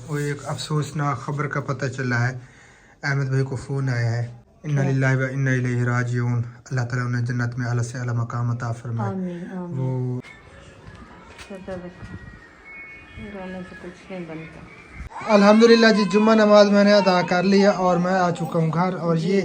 वो एक अफसोसनाक खबर का पता चला है। अहमद भाई को फ़ोन आया है। इन्ना क्या? लिल्लाहि व इन्ना इलैहि राजिऊन। अल्लाह ताला उन्हें जन्नत में आला से आला मकाम अता फरमाए। आमीन वो आमीन। छोटा बच्चा, रोने से कुछ नहीं बनता। अल्हम्दुलिल्लाह जी, जुम्मा नमाज मैंने अदा कर लिया और मैं आ चुका हूँ घर। और जी। ये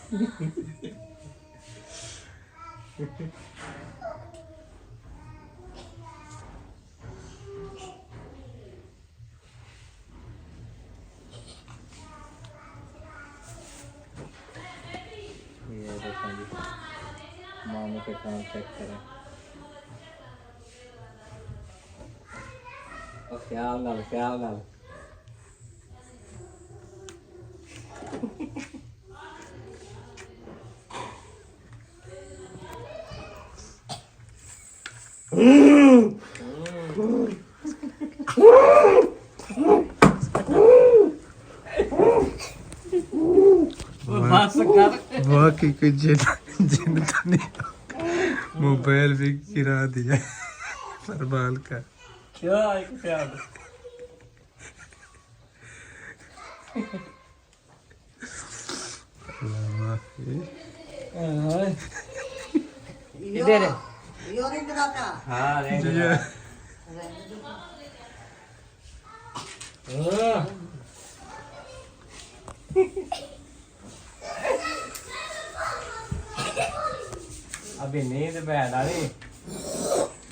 ये देखो जी, मामू के काम चेक करें। और ख्याल नाल वाकई कोई जिन तो नहीं, मोबाइल भी गिरा दिया परबाल का। क्या ख्याल इधर हाँ अभी नींद में डाली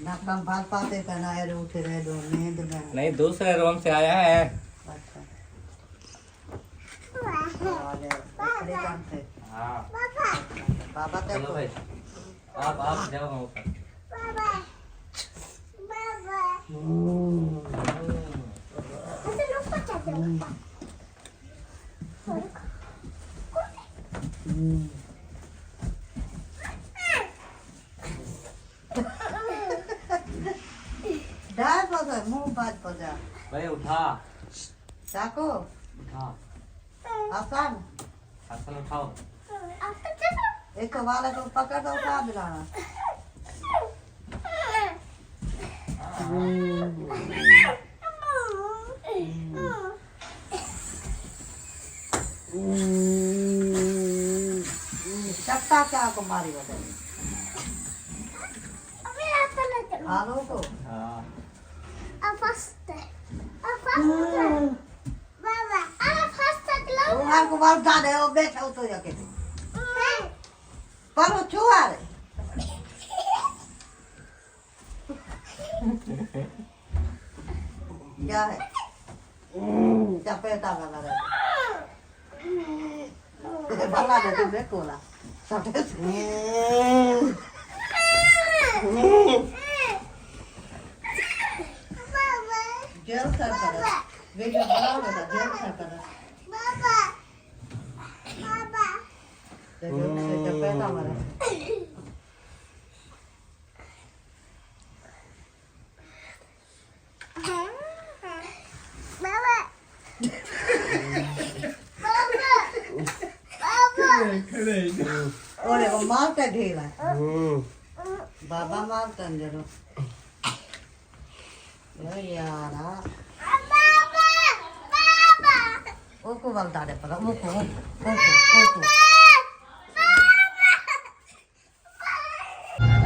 नाकम बाल पाते पहनाए रहे उठे रहे दो नींद में। नहीं, दूसरे रूम से आया है। अच्छा वाले बड़े काम से। हाँ बाबा चलो देखो भाई, आप जाओ वहाँ ऊपर। डाल पौधा मुंह बात पौधा भाई उठा चाको उठा, आसान हसन उठाओ। एक वाला को पकड़ दो उठा दिलाना। चट्टा क्या को मारी बता हालो को हाँ उहार को बाल डाले ओ बैठा हो तो जाके पर छुआ रे क्या है चपेटा वाला रे भला दे तू देखो ना सबसे जेल सर कर वीडियो बनाओ बेटा जेल सर कर देखो से चपेटा वाला ओरे वो मारता ढीला बाबा मारता जरो यारा ओको वाला दे पर ओको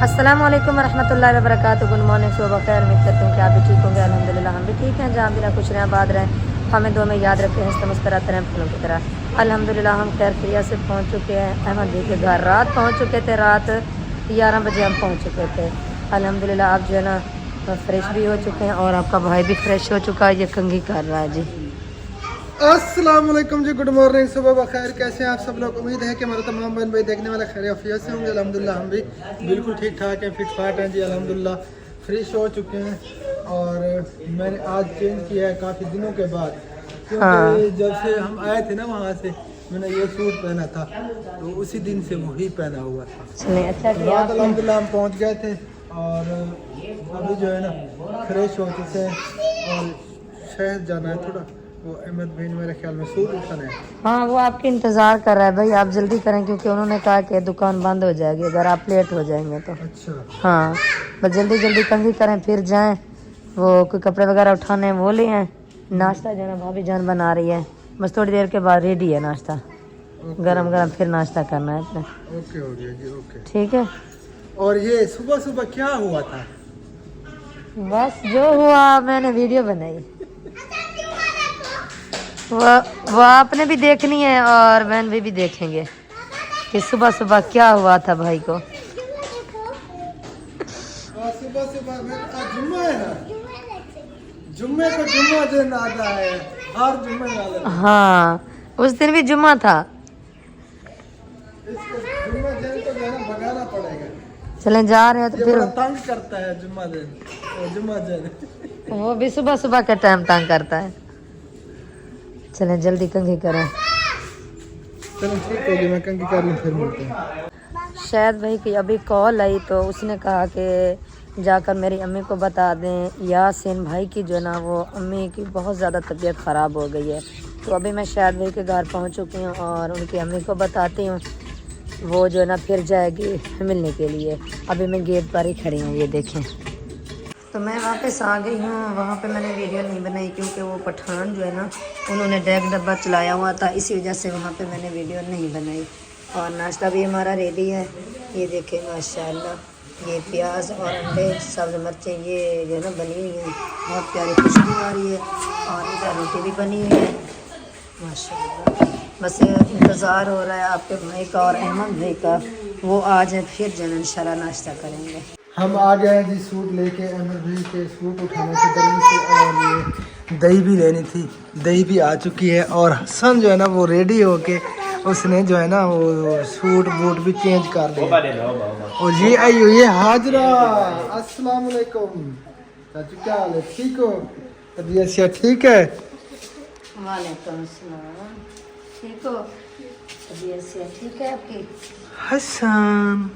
अस्सलाम वालेकुम रहमतुल्लाहि व बरकातुहू। गुड मॉर्निंग, सुबह खैर। उम्मीद करते हैं कि आप भी ठीक होंगे। अल्हम्दुलिल्लाह हम भी ठीक हैं। जहाँ भी ना खुश रहें, आबाद रहें, हमें दो में याद रखें, हंसते मुस्कुराते रहें फूलों की तरह। अल्हम्दुलिल्लाह हम खैर खैरियत से पहुँच चुके हैं अहमद भाई के घर। रात पहुँच चुके थे, रात 11 बजे हम पहुँच चुके थे। अल्हम्दुलिल्लाह आप जो है ना फ्रेश भी हो चुके हैं और आपका भाई भी फ्रेश हो चुका है। ये कंघी कर रहा है जी। अस्सलाम वालेकुम जी, गुड मॉर्निंग, सुबह बखैर। कैसे हैं आप सब लोग? उम्मीद है कि हमारे तमाम बहन भाई देखने वाले खैर आफियत से होंगे। अल्हम्दुलिल्लाह हम भी बिल्कुल ठीक ठाक हैं, फिट फाट हैं जी। अल्हम्दुलिल्लाह फ्रेश हो चुके हैं और मैंने आज चेंज किया है काफ़ी दिनों के बाद, क्योंकि जब से हम आए थे ना वहाँ से मैंने ये सूट पहना था तो उसी दिन से वही पहना हुआ था। चलिए अच्छा किया रात आपने। अल्हम्दुलिल्लाह हम पहुँच गए थे और अभी जो है ना फ्रेश हो चुके हैं और शहर जाना है थोड़ा। वो अहमद भाई ने मेरे ख्याल में सूट उठाना है। हाँ, वो आपके इंतज़ार कर रहा है भाई। आप जल्दी करें क्योंकि उन्होंने कहा कि दुकान बंद हो जाएगी अगर आप लेट हो जाएंगे तो। अच्छा हाँ, बस जल्दी जल्दी कंघी करें फिर जाएं। वो कोई कपड़े वगैरह उठाने हैं वो ले आएँ। नाश्ता जो है ना भाभी जान बना रही है, बस थोड़ी देर के बाद रेडी है नाश्ता। गरम गरम फिर नाश्ता करना है अपने। ओके हो गया जी, ओके। ठीक है, और ये सुबह सुबह क्या हुआ था? बस जो हुआ मैंने वीडियो बनाई। वो आपने भी देखनी है और बहन भी देखेंगे। कि सुबह सुबह क्या हुआ था भाई को। सुबह सुबह आज जुम्मा है ना, जुम्मे को जुम्मा दिन आता है हर जुम्मे वाले दिन। हाँ उस दिन भी जुम्मा था। इसको जुम्मा दिन को जो है ना भगाना पड़ेगा। चलें जा रहे हैं तो ये फिर बड़ा तंग करता है जुम्मा दिन, जुम्मा दिन। वो भी सुबह सुबह का टाइम तंग करता है। चलें जल्दी कंघी करें। चलो ठीक होगी, मैं कंघी कर लूँ फिर मिलते हैं। शायद भाई की अभी कॉल आई तो उसने कहा कि जाकर मेरी अम्मी को बता दें यासीन भाई की जो है ना वो अम्मी की बहुत ज़्यादा तबीयत ख़राब हो गई है। तो अभी मैं शायद भाई के घर पहुंच चुकी हूं और उनकी अम्मी को बताती हूं, वो जो है ना फिर जाएगी मिलने के लिए। अभी मैं गेट पर ही खड़ी हूँ, ये देखें। तो मैं वापस आ गई हूँ। वहाँ पे मैंने वीडियो नहीं बनाई क्योंकि वो पठान जो है ना उन्होंने डेग डब्बा चलाया हुआ था, इसी वजह से वहाँ पे मैंने वीडियो नहीं बनाई। और नाश्ता भी हमारा रेडी है, ये देखें माशाल्लाह। ये प्याज और अंडे सब्ज़ मिर्चें ये जो है ना बनी हुई हैं, बहुत प्यारी खुशबू आ रही है। और इधर रोटी भी बनी हुई है माशाल्लाह। बस इंतज़ार हो रहा है आपके भाई का और अहमद भाई का, वो आ जाए फिर जो है इंशाल्लाह नाश्ता करेंगे। हम आ गए हैं जी सूट लेके, अहमद भाई के सूट उठाने की गर्मी से। और ये दही भी लेनी थी, दही भी आ चुकी है। और हसन जो है ना वो रेडी होके उसने जो है ना वो सूट बूट भी चेंज कर लिया। और ये आई हुई है हाजरा। अस्सलाम वालेकुम चाचू, क्या हाल है? ठीक हो? तबीयत से ठीक है? वालेकुम अस्सलाम। ठीक हो? तबीयत से ठीक है आपकी? हसन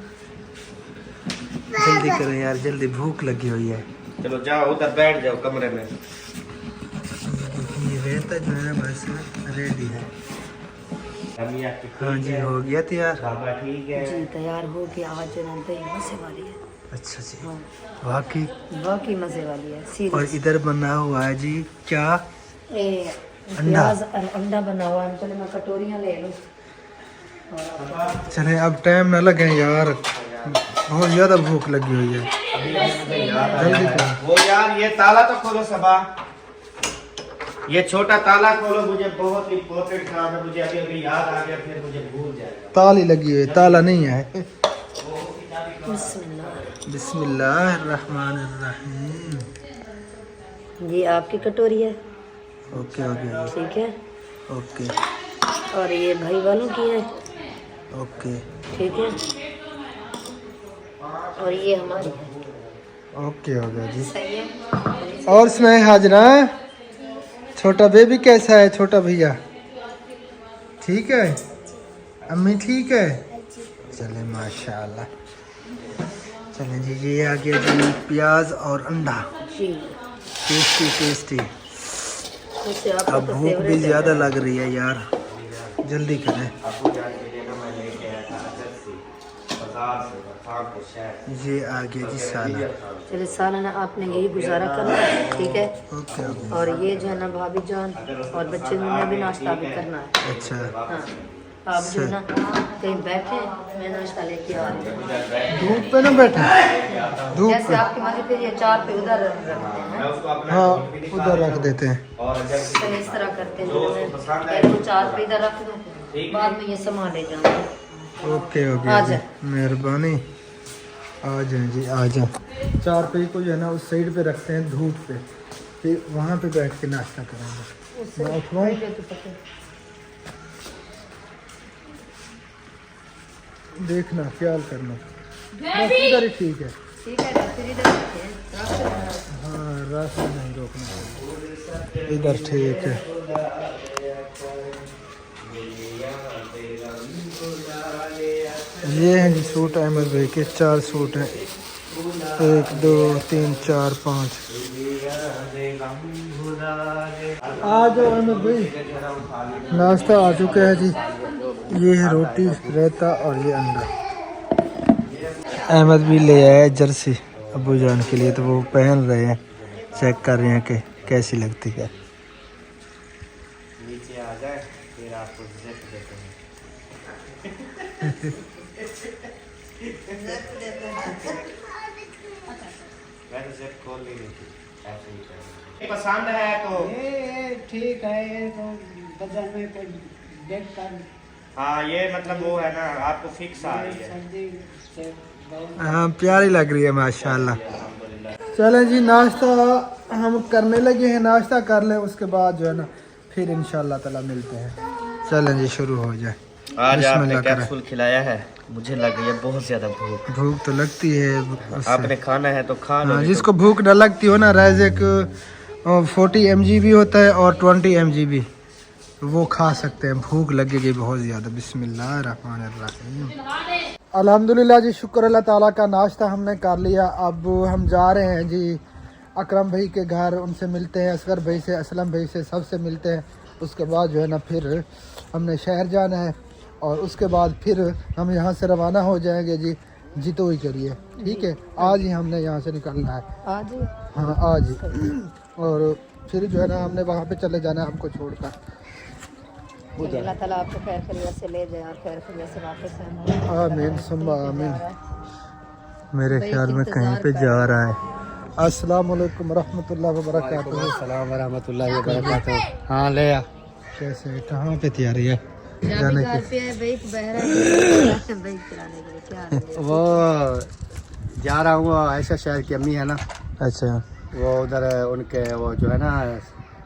जल्दी करो यार, जल्दी भूख लगी हुई है। चलो जाओ उधर बैठ जाओ कमरे में। ये रहता जो है बस रेडी है। हाँ जी हो गया तैयार। बाबा ठीक है जी तैयार हो के आज जो है दही मज़े वाली है। अच्छा जी, हाँ वाकई वाकई मज़े वाली है। और सीरियस। इधर बना हुआ है जी क्या? प्याज और अंडा बना हुआ है। चलो मैं कटोरियाँ ले लूँ। चले अब टाइम ना लगे यार, बहुत ज्यादा भूख लगी हुई है। जल्दी करो। वो यार ये ताला तो खोलो सबा, ये छोटा ताला खोलो, मुझे बहुत इम्पोर्टेंट काम है, मुझे अभी अभी याद आ गया, फिर मुझे भूल जाएगा। ताली लगी हुई है, ताला नहीं है। बिस्मिल्लाह। बिस्मिल्लाहिर्रहमानिर्रहीम। ये आपकी कटोरी है, ओके ओके ठीक है। ओके और ये भाई वालों की है, ओके ठीक है। और ये हमारी है, ओके हो गया जी। सही है। और सुनाए हाजरा, छोटा बेबी कैसा है? छोटा भैया ठीक है? अम्मी ठीक है? चले माशाल्लाह। चलें जी, ये आ गया जी प्याज और अंडा, जी टेस्टी टेस्टी। वैसे आपका अब तो भूख भी फेवरेट ज़्यादा है। लग रही है यार, जल्दी करें। आपको जान के देना मैं लेके आया था अजब से बाजार से शाम को शहर। ये आ गया जी साला। चलिए सालाना आपने यही गुजारा करना है, ठीक है। ओके ओके और ये जो है ना भाभी जान और बच्चे में भी नाश्ता भी करना है। अच्छा। हाँ आप जो है ना कहीं बैठे, मैं नाश्ता लेके आ रही हूँ। धूप पे ना बैठे, धूप जैसे पे। आपकी मर्जी, फिर ये चार पे उधर रखते हैं। मैं उसको अपना हाँ उधर रख देते हैं। और जब चलिए इस तरह करते हैं, पहले वो चार पे इधर रख दूँ, बाद में ये सामान ले जाऊँगा। ओके आ ओके जा। मेहरबानी। आ जाए जी आ जाए। चार पे को जो है ना उस साइड पे रखते हैं धूप पे, फिर वहाँ पे बैठ के नाश्ता करेंगे। मैं उठवाऊँ? देखना ख्याल करना, बस इधर ही ठीक है। ठीक है फिर इधर रखते हैं, रास्ते में। हाँ रास्ता नहीं रोकना, इधर ठीक है। ये हैं जी सूट अहमद भाई के, 4 सूट हैं, 1 2 3 4 5। आ जाओ अहमद भाई, नाश्ता आ चुका है जी। ये है रोटी रायता और ये अंडा। अहमद भी ले आया है जर्सी अब्बू जान के लिए, तो वो पहन रहे हैं, चेक कर रहे हैं कि कैसी लगती है। नीचे आ जाए फिर आपको जिप देते हैं। मैं तो जिप खोल नहीं रही थी, ऐसे ही पहन। पसंद है तो ठीक है, ये तो बदल में कोई देख कर हाँ ये मतलब वो है ना, आपको फिक्स आ रही है। हाँ प्यारी लग रही है माशाल्लाह। चलें जी नाश्ता हम करने लगे हैं, नाश्ता कर लें उसके बाद जो है ना फिर इंशाल्लाह ताला मिलते हैं। चलें जी शुरू हो जाए। आज आपने बिस्मिल्लाह करें। कैप्सूल खिलाया है, मुझे लग रही है बहुत ज्यादा भूख। भूख तो लगती है उससे। आपने खाना है तो खा लो। हाँ, जिसको भूख न लगती हो ना, रेज़ेक 40 mg भी होता है और 20 mg भी, वो खा सकते हैं। भूख लगेगी बहुत ज़्यादा। बिस्मिल्लाहिर्रहमानिर्रहीम। अल्हम्दुलिल्लाह जी, शुक्र अल्लाह ताला का, नाश्ता हमने कर लिया। अब हम जा रहे हैं जी अकरम भाई के घर, उनसे मिलते हैं, असगर भाई से, असलम भाई से, सबसे मिलते हैं। उसके बाद जो है ना फिर हमने शहर जाना है और उसके बाद फिर हम यहाँ से रवाना हो जाएंगे जी जितोई के लिए। ठीक है, आज ही हमने यहाँ से निकलना है। आज ही? हाँ आज ही। और फिर जो है ना हमने वहाँ पे चले जाना है हमको छोड़कर। चलिए, अल्लाह ताला आपको खैर खैरियत से ले जाए और खैर खैरियत से वापस आए। आमीन सुम्मा आमीन। मेरे ख्याल में कहीं पे जा रहा है। अस्सलाम वालेकुम रहमतुल्लाहि व बरकातहू। अस्सलाम वरहमतुल्लाहि व बरकातहू। हाँ ले आ। कैसे, कहाँ पे तैयारी है जाने जाने घर की? पे है बाइक बहरा है, बाइक चलाने के लिए क्या है? वो जा रहा हूँ, ऐसा शहर की अम्मी है ना, अच्छा, वो उधर उनके वो जो है ना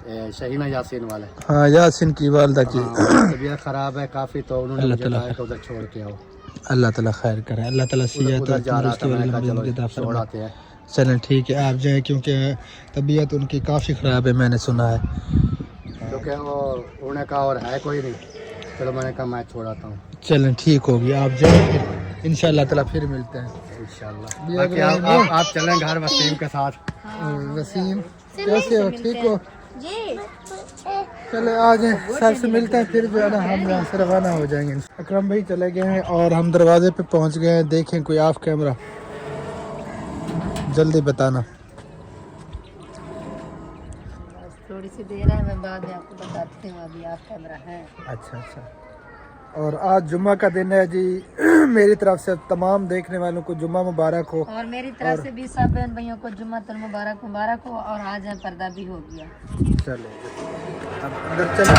शहीना यासीन वाले, हाँ यासिन की वालदा की तबीयत ख़राब है काफ़ी, तो उन्होंने अल्लाह मुझे ताला कहा कि उधर छोड़ के आओ। अल्लाह ताला खैर करे, अल्लाह ताला सियात उधर और जा रहा था, तंदुरुस्ती वाली मैंने कहा लंबी चलो ज़िंदगी अता छोड़ फरमाए। आते हैं। चलें ठीक है, आप जाएं क्योंकि तबीयत उनकी काफ़ी ख़राब है, मैंने सुना है। क्योंकि वो उन्होंने कहा और है कोई नहीं, चलो मैंने कहा मैं छोड़ आता हूँ। चलें ठीक होगी, आप जाएं, फिर इंशाल्लाह ताला फिर मिलते हैं इंशाल्लाह। बिया बाकी इब्राहिम आप चलें घर वसीम के साथ। वसीम कैसे हो, ठीक हो? चले आ जाए, सबसे मिलते हैं, फिर जो है ना हम यहाँ से रवाना हो जाएंगे। अकरम भाई चले गए हैं और हम दरवाजे पे पहुँच गए हैं। देखें कोई ऑफ कैमरा, जल्दी बताना। थोड़ी सी देर है, मैं बाद में आपको बताती हूँ, अभी आप कैमरा है। अच्छा अच्छा। और आज जुम्मा का दिन है जी। मेरी तरफ से तमाम देखने वालों को जुम्मा मुबारक हो। और मेरी तरफ से भी सब बहन भाइयों को जुम्मतुल मुबारक मुबारक हो। और आज है पर्दा भी हो गया। चलो अब अंदर चले,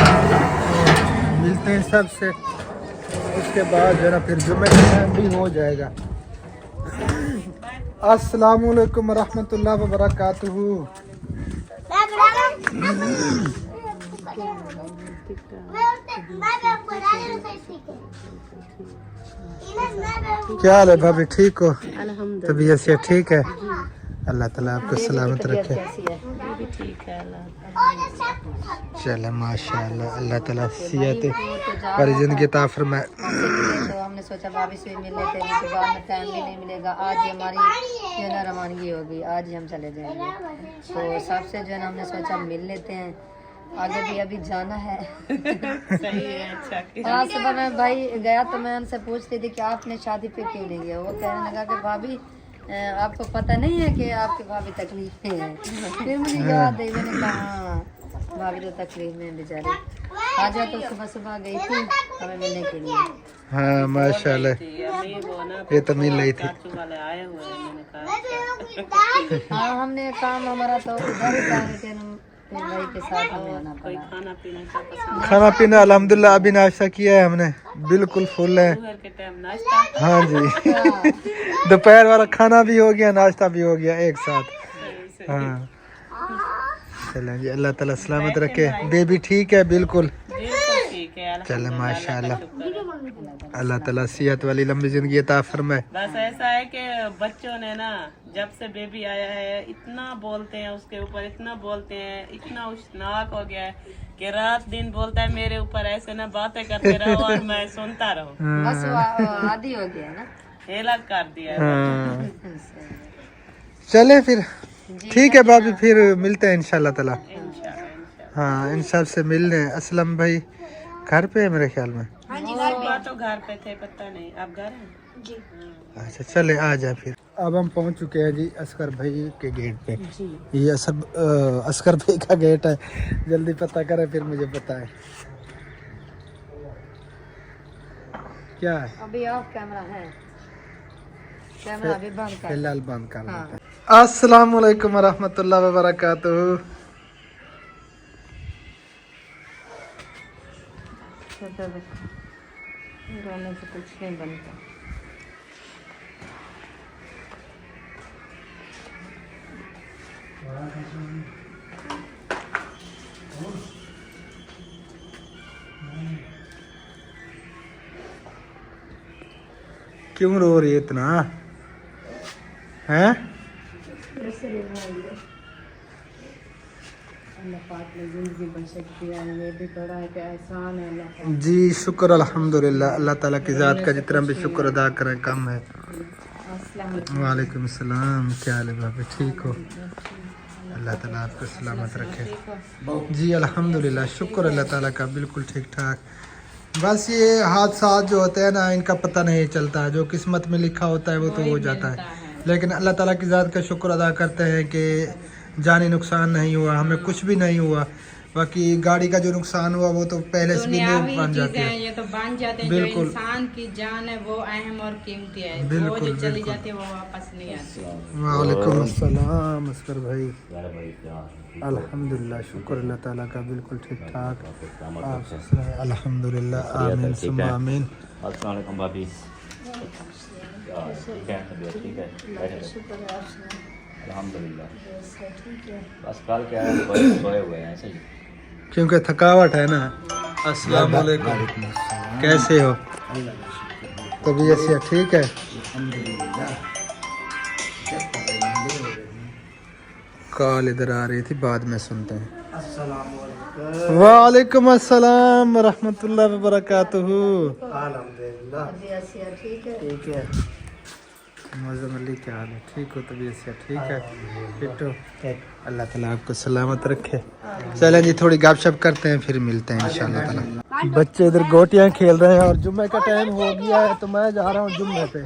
मिलते हैं सबसे, उसके बाद जो है ना फिर जुम्मे का टाइम भी हो जाएगा। अस्सलाम वालेकुम रहमतुल्लाहि व बरकातहू। क्या हाल है भाभी, ठीक हो? तबीयत से ठीक है? अल्लाह ताला आपको सलामत रखे। चले माशाल्लाह, अल्लाह ताला सेहत और जिंदगी अता फरमाए। तो हमने सोचा भाभी से मिल लेते हैं, क्योंकि बाद में टाइम भी नहीं मिलेगा। आज ही हमारी जो है ना रवानगी होगी, आज ही हम चले जाएंगे। तो सबसे जो है ना हमने सोचा मिल लेते हैं, आगे भी अभी जाना है। सही है, अच्छा। हाँ, सुबह मैं भाई गया तो मैं उनसे पूछती थी कि आपने शादी पे क्यों नहीं गया। वो कहने लगा कि भाभी आपको पता नहीं है कि आपकी भाभी तकलीफ में है। फिर मुझे याद है, मैंने कहा हाँ, भाभी तो तकलीफ में बेचारी। आज तो सुबह सुबह गई थी हमें मिलने के लिए। हाँ माशाल्लाह, ये तो मिल रही थी। हाँ, हमने काम हमारा तो उधर ही था, लेकिन भाई के साथ हमें आना पड़ा। खाना पीना अल्हम्दुलिल्लाह अभी नाश्ता किया है हमने, बिल्कुल फुल है। हाँ जी, दोपहर वाला खाना भी हो गया, नाश्ता भी हो गया एक साथ। हाँ चलें जी, अल्लाह ताला सलामत रखे। बेबी ठीक है? बिल्कुल चले माशाल्लाह, अल्लाह ताला सेहत वाली लंबी जिंदगी अता फरमाए। बस ऐसा है कि बच्चों ने ना जब से बेबी आया है इतना बोलते हैं उसके ऊपर, इतना बोलते हैं, इतना उशनाक हो गया है कि रात दिन बोलता है मेरे ऊपर, ऐसे ना बातें करते रहो और मैं सुनता रहूं। बस वो आदी हो गया ना, हेला कर दिया है। हाँ चले फिर ठीक है भाभी, फिर मिलते हैं इंशाल्लाह ताला। हाँ इन सब से मिलने। असलम भाई घर पे है मेरे ख्याल में। सुबह तो घर पे थे, पता नहीं आप घर हैं? अच्छा चले आ जाए फिर। अब हम पहुंच चुके हैं जी असगर भाई के गेट पे। ये असगर भाई का गेट है, जल्दी पता करें फिर मुझे बताएं क्या है। अभी ऑफ कैमरा है, कैमरा अभी बंद कर। फिलहाल बंद कर लेते हैं। अस्सलाम वालेकुम रहमतुल्लाहि व बरकातहू। रोने से कुछ नहीं बनता। क्यों रो रही है इतना? हैं? अल्लाह पाक ने जिंदगी बख्श दिया, ये भी बड़ा है कि एहसान है अल्लाह का। जी शुक्र अल्हम्दुलिल्लाह, अल्लाह ताला की ज़ात का जितना भी शुक्र अदा करें कम है। वालेकुम सलाम, क्या हाल है भाभी, ठीक हो? अल्लाह ताला आपको सलामत रखे। जी अल्हम्दुलिल्लाह, शुक्र अल्लाह ताला का, बिल्कुल ठीक ठाक। बस ये हादसा जो होते हैं ना, इनका पता नहीं चलता, जो किस्मत में लिखा होता है वो तो हो जाता है। लेकिन अल्लाह ताला की ज़ात का शुक्र अदा करते हैं कि जानी नुकसान नहीं हुआ, हमें कुछ भी नहीं हुआ। बाकी गाड़ी का जो नुकसान हुआ वो तो पहले से भी लोग बन जाते हैं, ये तो बन जाते हैं। बिल्कुल। जो इंसान की जान है वो अहम और कीमती है, वो बिल्कुल, जो चली बिल्कुल। जाती है वो वापस नहीं आती। वालेकुम अस्सलाम असगर भाई। अल्हम्दुलिल्लाह, शुक्र अल्लाह ताला का, बिल्कुल ठीक ठाक। आप सुनाएं? अल्हम्दुलिल्लाह, आमीन सुम्मा आमीन। अस्सलाम वालेकुम भाभी। ठीक है, तबीयत ठीक है? अल्हम्दुलिल्लाह। बस कल क्या है, सोए हुए हैं ऐसे ही। क्योंकि थकावट है ना। अस्सलाम वालेकुम, कैसे हो? तबीयत से ठीक है? कॉल इधर आ रही थी, बाद में सुनते हैं। वालेकुम अस्सलाम रहमतुल्लाह व बरकातुहू। अल्हम्दुलिल्लाह ठीक है। मौजम अली क्या हाल है, ठीक हो? तबीयत से ठीक है? फिट हो? अल्लाह ताला आपको सलामत रखे। चलें जी, थोड़ी गपशप करते हैं, फिर मिलते हैं इंशाल्लाह ताला। बच्चे इधर गोटियां खेल रहे हैं और जुम्मे का टाइम हो गया है, तो मैं जा रहा हूँ जुम्मे पे,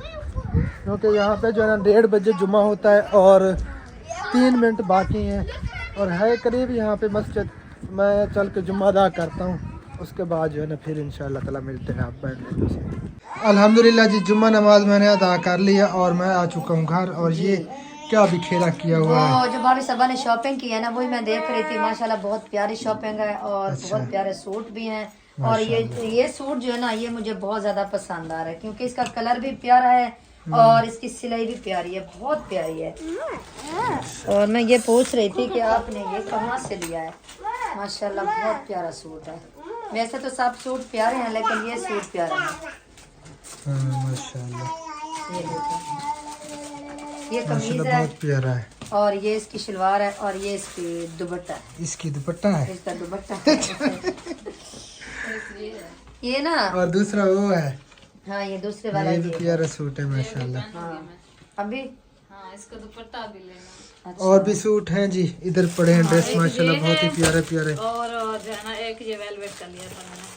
क्योंकि यहाँ पे जो है ना 1:30 बजे जुम्मा होता है और 3 मिनट बाकी हैं और है करीब यहाँ पे मस्जिद। मैं चल के जुम्मा अदा करता हूँ, उसके बाद जो है ना फिर इंशाल्लाह ताला मिलते हैं। आप बैठ लेते हैं। अल्हम्दुलिल्लाह जी, जुम्मा नमाज मैंने अदा कर लिया और मैं आ चुका हूँ घर। और ये क्या भी खेला किया हुआ है? वो जो भाभी सबा ने शॉपिंग की है ना, वही मैं देख रही थी। माशाल्लाह बहुत प्यारी शॉपिंग है और बहुत प्यारे सूट भी हैं। और ये सूट जो है ना, ये मुझे बहुत ज्यादा पसंद आ रहा है, क्योंकि इसका कलर भी प्यारा है और इसकी सिलाई भी प्यारी है, बहुत प्यारी है। और मैं ये पूछ रही थी कि आपने ये कहाँ से लिया है? माशाल्लाह बहुत प्यारा सूट है। वैसे तो सब सूट प्यारे हैं, लेकिन ये सूट प्यारा है। माशाल्लाह, ये देखो, ये कमीज माशाल्लाह है बहुत प्यारा है। और ये इसकी शलवार है और ये इसकी दुपट्टा है। इसकी दुपट्टा है, इसका दुपट्टा ये ना। और दूसरा वो है। हाँ, ये दूसरे वाला ये ये भी है। प्यारा सूट है माशाल्लाह। हाँ, अभी हाँ, इसका दुपट्टा भी लेना। और भी सूट हैं जी, इधर पड़े हैं ड्रेस माशाल्लाह, बहुत ही प्यारे प्यारे और जो है ना, एक ये वेलवेट का लिया था मैंने।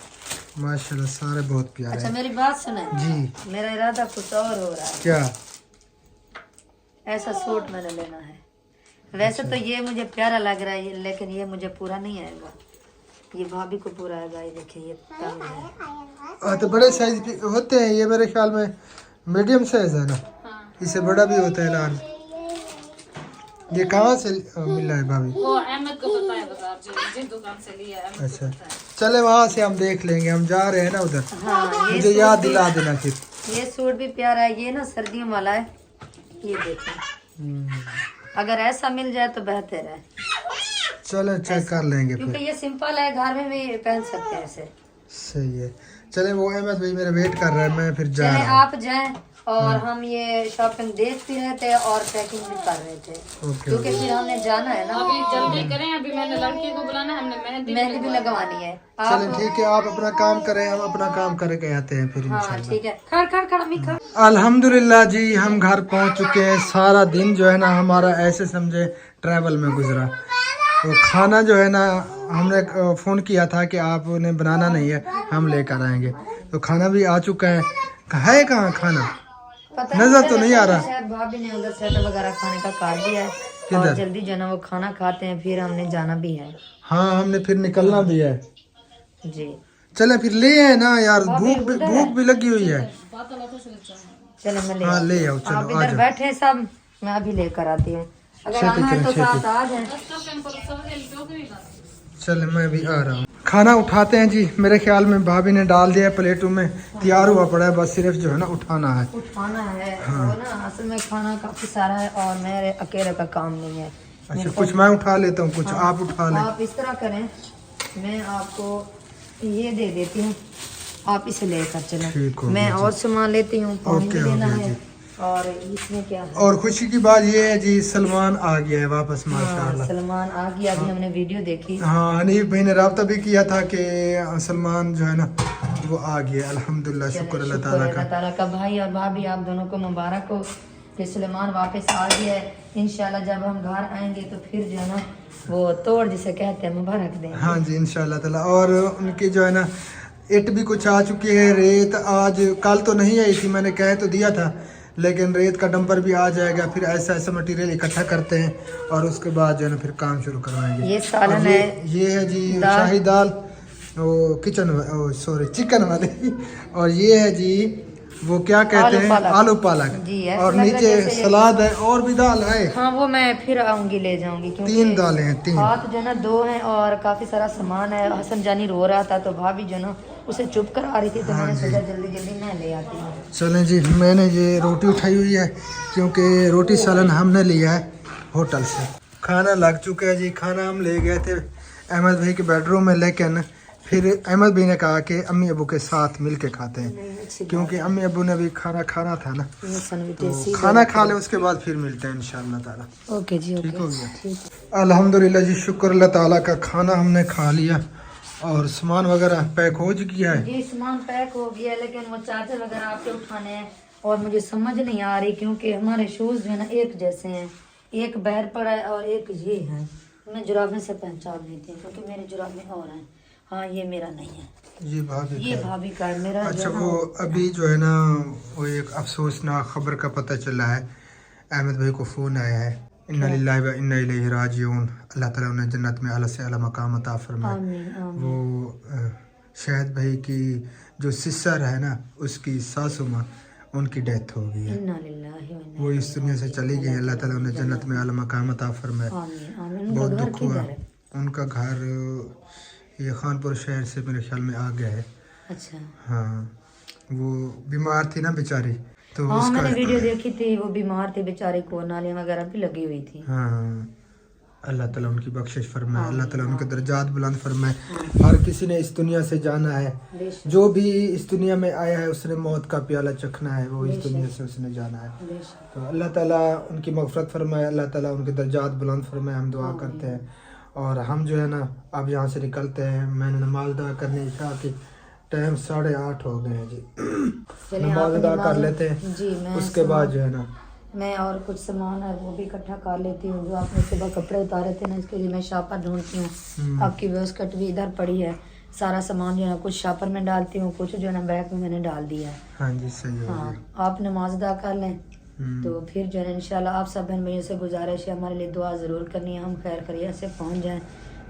माशाल्लाह, सारे बहुत प्यारे अच्छा हैं मेरी बात सुने जी। मेरा इरादा कुछ और हो रहा है। क्या? ऐसा सूट मैंने लेना है। वैसे तो ये मुझे प्यारा लग रहा है, लेकिन ये मुझे पूरा नहीं आएगा। ये भाभी को पूरा आएगा। ये देखिए, ये तंग है। तो बड़े साइज भी होते हैं, ये मेरे ख्याल में मीडियम साइज है ना। इससे बड़ा भी होता है लाल। ये कहाँ से मिला है भाभी? वो अहमद को पता है, बाजार जिस दुकान से लिया है। अच्छा, चले वहाँ से हम देख लेंगे, हम जा रहे हैं ना उधर। हाँ, मुझे याद दिला देना फिर। ये सूट भी प्यारा है। ये ना सर्दियों वाला है। ये देखो, अगर ऐसा मिल जाए तो बेहतर है। चलो चेक कर लेंगे क्योंकि फिर। ये सिंपल है, घर में भी पहन सकते हैं इसे। सही है। चले, वो अहमद भाई मेरा वेट कर रहा है, मैं फिर जा चले रहा हूँ। आप जाएं। और हम ये शॉपिंग देख भी रहे थे और पैकिंग भी कर रहे थे, ओके क्योंकि फिर हमने जाना है ना। अभी जल्दी करें, अभी मैंने लड़की को बुलाना है, हमने मेहंदी भी लगवानी है। चलें ठीक है, आप अपना काम करें, हम अपना काम करके आते हैं फिर हाँ इंशाल्लाह। ठीक है। खड़ खड़ खड़ अम्मी खड़। अल्हम्दुलिल्लाह जी, हम घर पहुंच चुके हैं। सारा दिन जो है ना हमारा ऐसे समझे ट्रैवल में गुजरा। तो खाना जो है ना, हमने फ़ोन किया था कि आपने बनाना नहीं है, हम लेकर आएंगे। तो खाना भी आ चुका है। है कहाँ खाना? नजर तो नहीं आ रहा। शायद भाभी ने उधर सेट वगैरह खाने का काट दिया है और जल्दी जो है ना वो खाना खाते हैं, फिर हमने जाना भी है। हाँ, हमने फिर निकलना भी है जी। चले फिर ले आए ना यार, भूख भी लगी हुई है। चलो मैं ले हाँ ले आओ, आप चलो आ इधर जाओ। बैठे सब, मैं अभी लेकर आती हूँ। अगर आना है तो साथ आ जाए। चले मैं भी आ रहा हूँ। खाना उठाते हैं जी। मेरे ख्याल में भाभी ने डाल दिया है प्लेटों में, तैयार हुआ पड़ा है, बस सिर्फ जो है ना उठाना है। उठाना है वो ना, असल में खाना काफी सारा है और मेरे अकेले का काम नहीं है। अच्छा, कुछ मैं उठा लेता हूँ, कुछ आप उठा लें। आप इस तरह करें, मैं आपको ये दे देती हूँ, आप इसे लेकर चलें। ठीक हो मैं गया और सामान लेती हूँ, पानी ओके, भी लेना ओके है। जी। और इसमें क्या है, और खुशी की बात ये है जी, सलमान आ गया है वापस माशाल्लाह। सलमान आ गया। अभी हमने वीडियो देखी। हाँ, हनीफ भाई ने रब्ता भी किया था कि सलमान जो है ना वो आ गया, अल्हम्दुलिल्लाह, शुक्र अल्लाह ताला अल्लाह ताला का। भाई और भाभी आप दोनों को मुबारक हो कि सलमान वापस आ गया है। इंशाल्लाह जब हम घर आएंगे तो फिर जो है ना वो तोड़ जिसे कहते हैं मुबारक देंगे। हाँ जी इंशाल्लाह ताला। और उनकी जो है ना इट भी कुछ आ चुकी है, रेत आज कल तो नहीं आई थी, मैंने कह तो दिया था, लेकिन रेत का डंपर भी आ जाएगा। फिर ऐसा ऐसा मटेरियल इकट्ठा करते हैं और उसके बाद जो है ना फिर काम शुरू करवाएंगे। ये सालन और है, ये है जी शाही दाल, वो किचन, सॉरी चिकन वाली। और ये है जी वो क्या कहते हैं, आलू पालक। जी, ऐसा और लग रहा है नीचे जैसे सलाद है और भी दाल है। हाँ वो मैं फिर आऊंगी, ले जाऊंगी, क्योंकि 3 दालें हैं, 3। हाथ जो है ना 2 हैं और काफी सारा सामान है। हसन जानी रो रहा था तो भाभी जो ना उसे चुप करा रही थी, तो मैंने सोचा जल्दी जल्दी मैं ले आती हूँ। चलें जी, मैंने ये रोटी उठाई हुई है क्योंकि रोटी सालन हमने लिया है होटल से। खाना लग चुका है जी। खाना हम ले गए थे अहमद भाई के बेडरूम में, लेकिन फिर अहमद भाई ने कहा कि अम्मी अबू के साथ मिल के खाते हैं, क्योंकि अम्मी अबू ने भी खाना खाना था ना, तो खाना खा ले उसके बाद फिर मिलते हैं इंशाल्लाह ताला। ओके जी, ठीक हो गया। ठीक। अल्हम्दुलिल्लाह जी, शुक्र अल्लाह ताला का, खाना हमने खा लिया और सामान वगैरह पैक हो गया है। जी सामान पैक हो गया, लेकिन वो चार्जर वगैरह आपके उठाने हैं और मुझे समझ नहीं आ रही, क्योंकि हमारे शूज जो है ना एक जैसे हैं, एक बैर पर है और एक ये है। मैं जुराबे से पहचान नहीं थी क्योंकि मेरे जुराबे और हैं। हाँ ये मेरा नहीं है, ये भाभी ये भाभी का है। मेरा अच्छा, जो है वो ना, अभी जो है ना वो एक अफसोसनाक खबर का पता चला है। अहमद भाई को फ़ोन आया है, इन्ना लिल्लाहि व इन्ना इलैहि राजिऊन, अल्लाह ताला उन्हें जन्नत में आला से आला मकाम अता फरमाए। आमीन आमीन। वो शाहिद भाई की जो सिस्टर है ना, उसकी सासू माँ, उनकी डेथ हो गई है। इन्ना लिल्लाहि व इन्ना वो इस दुनिया से चली गई है, अल्लाह ताला उन्हें जन्नत में आला मकाम अता फरमाए। आमीन आमीन। बहुत उनका घर दुख हुआ। किधर है? उनका घर ये खानपुर शहर से मेरे ख्याल में आ गया है। अच्छा हाँ, वो बीमार थी ना बेचारी, तो हाँ उसका मैंने वीडियो देखी थी, वो बीमार थे बेचारे को, नालियाँ वगैरह भी लगी हुई थी। हाँ, अल्लाह ताला उनकी बख्शिश फरमाए, अल्लाह ताला उनके दर्जात बुलंद फरमाए। हर किसी ने इस दुनिया से जाना है, बेशक जो भी इस दुनिया में आया है उसने मौत का प्याला चखना है, वो इस दुनिया से उसने जाना है। बेशक। तो अल्लाह ताला उनकी मग़फ़िरत फरमाए, अल्लाह ताला उनके दर्जात बुलंद फरमाए, हम दुआ करते हैं। और हम जो है ना अब यहाँ से निकलते हैं। मैंने नमाज अदा करने का कि टाइम 8:30 हो गए हैं जी। चलिए नमाज आप अदा नमाज- कर लेते हैं, जी, मैं उसके बाद जो है ना मैं और कुछ सामान है वो भी इकट्ठा कर लेती हूँ। जो आपने सुबह कपड़े उतारे थे ना, इसके लिए मैं शापर ढूंढती हूँ। आपकी वेस्टकट भी इधर पड़ी है, सारा सामान जो है ना कुछ शापर में डालती हूँ, कुछ जो है ना बैग में मैंने डाल दिया है। हाँ जी सही हो हाँ गया। आप नमाज अदा कर लें, तो फिर जो है ना इंशाल्लाह आप सब बहन भाइयों से गुजारिश है, हमारे लिए दुआ ज़रूर करनी है, हम खैर खैरियत से पहुँच जाएँ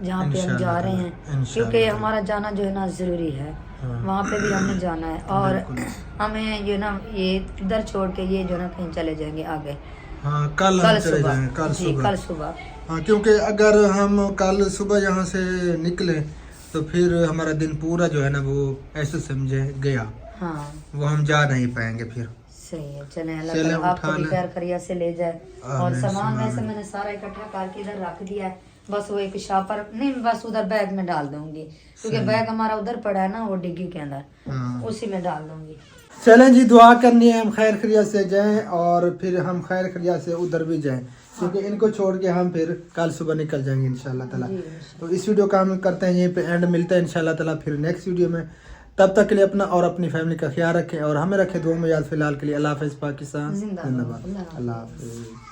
जहाँ पे हम जा रहे हैं, क्योंकि हमारा जाना जो है ना ज़रूरी है। वहाँ पे भी हमें जाना है और हमें जो ना ये इधर छोड़ के ये जो ना कहीं चले जाएंगे आगे। हाँ, कल हम चले सुबह जाएंगे, कल जी, सुबह। कल सुबह। हाँ, क्योंकि अगर हम कल सुबह यहाँ से निकले तो फिर हमारा दिन पूरा जो है ना वो ऐसे समझे गया, हाँ वो हम जा नहीं पाएंगे फिर। सही है। चले अल्लाह चलें, ताला आपको उठा भी लें। खैर खैरियत से ले जाए। और आमीन, सामान सुभान वैसे मैंने सारा इकट्ठा करके इधर रख दिया है, बस वो एक शापर नहीं, बस उधर बैग में डाल दूंगी, क्योंकि बैग हमारा उधर पड़ा है ना वो डिग्गी के अंदर, हाँ। उसी में डाल दूंगी। चलें जी, दुआ करनी है हम खैर खैरियत से जाएं और फिर हम खैर खैरियत से उधर भी जाएं, क्योंकि इनको छोड़ के हम फिर कल सुबह निकल जाएंगे इंशाल्लाह ताला। तो इस वीडियो का हम करते हैं यहीं पे एंड, मिलते हैं इंशाल्लाह ताला फिर नेक्स्ट वीडियो में। तब तक के लिए अपना और अपनी फैमिली का ख्याल रखें और हमें रखें दुआ में याद। फिलहाल के लिए अल्लाह हाफ़िज़ पाकिस्तान जिंदाबाद। अल्लाह हाफ़िज़।